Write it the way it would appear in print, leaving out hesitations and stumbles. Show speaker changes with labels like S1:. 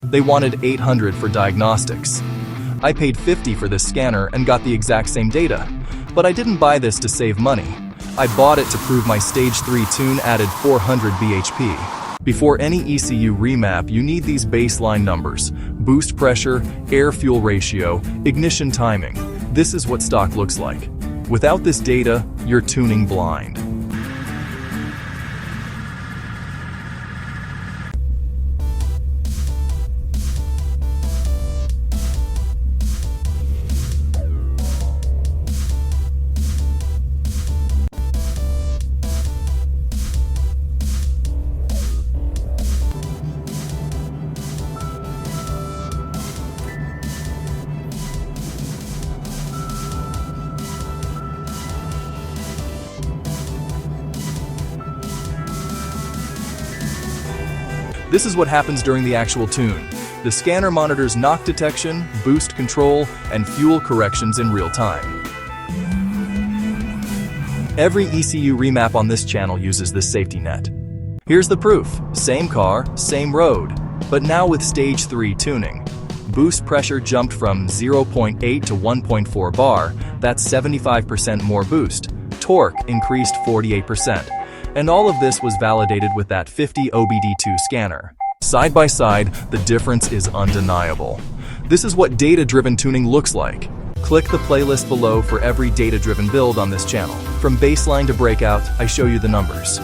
S1: They wanted 800 for diagnostics. I paid 50 for this scanner and got the exact same data. But I didn't buy this to save money. I bought it to prove my stage 3 tune added 400 bhp. Before any ECU remap, you need these baseline numbers: boost pressure, air-fuel ratio, ignition timing. This is what stock looks like. Without this data, you're tuning blind. This is what happens during the actual tune. The scanner monitors knock detection, boost control, and fuel corrections in real time. Every ECU remap on this channel uses this safety net. Here's the proof. Same car, same road, but now with stage 3 tuning. Boost pressure jumped from 0.8 to 1.4 bar, that's 75% more boost. Torque increased 48%. And all of this was validated with that 50 OBD2 scanner. Side by side, the difference is undeniable. This is what data-driven tuning looks like. Click the playlist below for every data-driven build on this channel. From baseline to breakout, I show you the numbers.